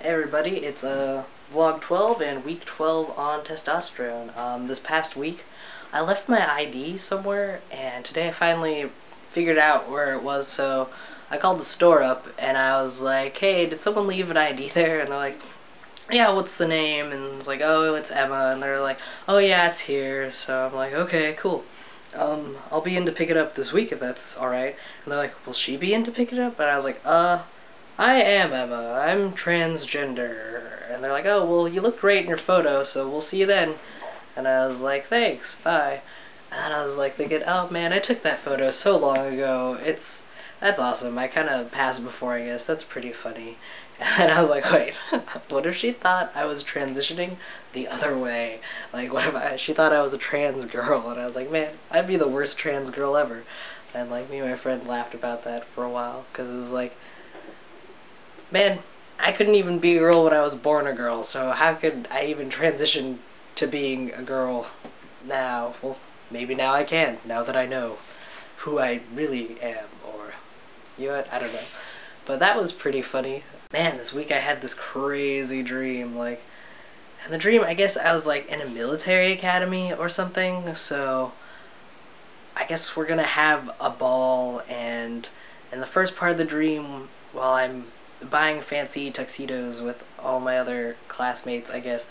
Hey everybody, it's Vlog 12 and week 12 on testosterone. This past week, I left my ID somewhere, and today I finally figured out where it was, so I called the store up, and I was like, hey, did someone leave an ID there? And they're like, yeah, what's the name? And it's like, oh, it's Emma, and they're like, oh yeah, it's here, so I'm like, okay, cool. I'll be in to pick it up this week if that's alright. And they're like, will she be in to pick it up? And I was like, I am Emma. I'm transgender. And they're like, oh, well, you look great in your photo, so we'll see you then. And I was like, thanks, bye. And I was like thinking, oh man, I took that photo so long ago. That's awesome. I kind of passed before, I guess. That's pretty funny. And I was like, wait, what if she thought I was transitioning the other way? Like, what if she thought I was a trans girl? And I was like, man, I'd be the worst trans girl ever. And like, me and my friend laughed about that for a while, because it was like, man, I couldn't even be a girl when I was born a girl, so how could I even transition to being a girl now? Well, maybe now I can, now that I know who I really am, or, you know what, I don't know. But that was pretty funny. Man, this week I had this crazy dream, like, and the dream, I guess I was, like, in a military academy or something, so I guess we're gonna have a ball, and in the first part of the dream, while I'm buying fancy tuxedos with all my other classmates, I guess,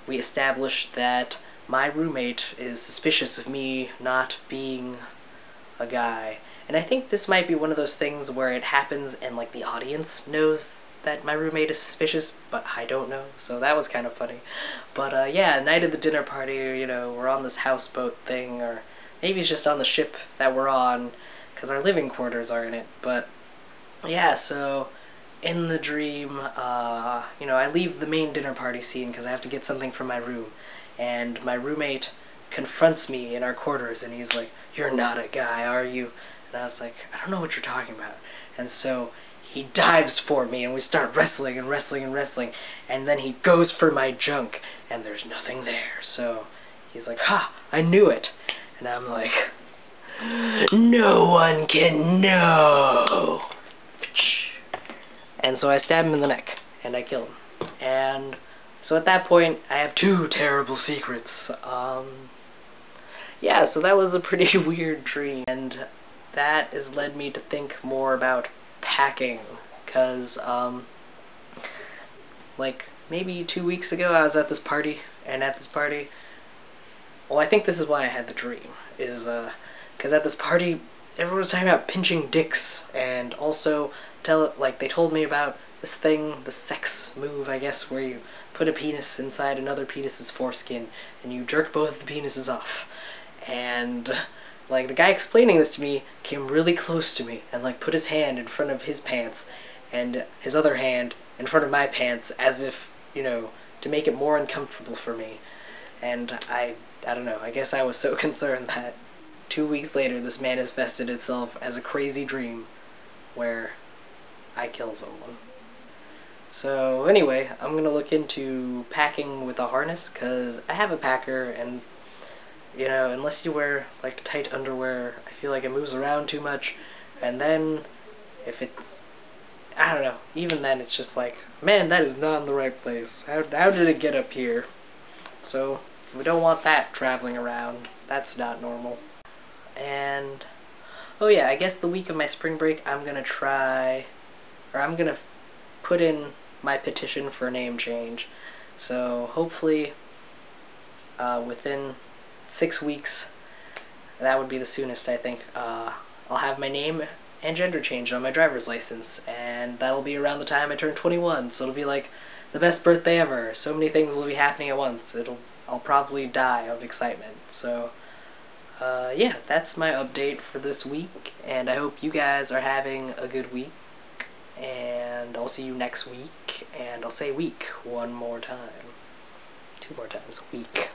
we established that my roommate is suspicious of me not being a guy. And I think this might be one of those things where it happens and, like, the audience knows that my roommate is suspicious, but I don't know, so that was kind of funny. But, yeah, night of the dinner party, you know, we're on this houseboat thing, or maybe it's just on the ship that we're on, because our living quarters are in it, but, yeah, so in the dream, you know, I leave the main dinner party scene because I have to get something from my room, and my roommate confronts me in our quarters, and he's like, you're not a guy, are you? And I was like, I don't know what you're talking about. And so he dives for me, and we start wrestling and wrestling and wrestling, and then he goes for my junk, and there's nothing there. So he's like, ha, I knew it. And I'm like, no one can know. And so I stab him in the neck, and I kill him. And so at that point, I have two terrible secrets. Yeah, so that was a pretty weird dream, and that has led me to think more about packing, because, like, maybe 2 weeks ago, I was at this party, and at this party, well, I think this is why I had the dream, is, because at this party, everyone was talking about pinching dicks, and also, they told me about this thing, the sex move, I guess, where you put a penis inside another penis's foreskin, and you jerk both the penises off. And, like, the guy explaining this to me came really close to me, and, like, put his hand in front of his pants, and his other hand in front of my pants, as if, you know, to make it more uncomfortable for me. And I don't know, I guess I was so concerned that 2 weeks later this manifested itself as a crazy dream where I kill someone. So anyway, I'm going to look into packing with a harness, because I have a packer, and, you know, unless you wear, like, tight underwear, I feel like it moves around too much, and then, if it, I don't know, even then it's just like, man, that is not in the right place. How did it get up here? So, we don't want that traveling around. That's not normal. And, oh yeah, I guess the week of my spring break, I'm going to put in my petition for a name change. So, hopefully, within 6 weeks, that would be the soonest, I think, I'll have my name and gender changed on my driver's license, and that'll be around the time I turn 21, so it'll be like the best birthday ever. So many things will be happening at once. I'll probably die of excitement. So, yeah, that's my update for this week, and I hope you guys are having a good week, and I'll see you next week, and I'll say week one more time. 2 more times, week.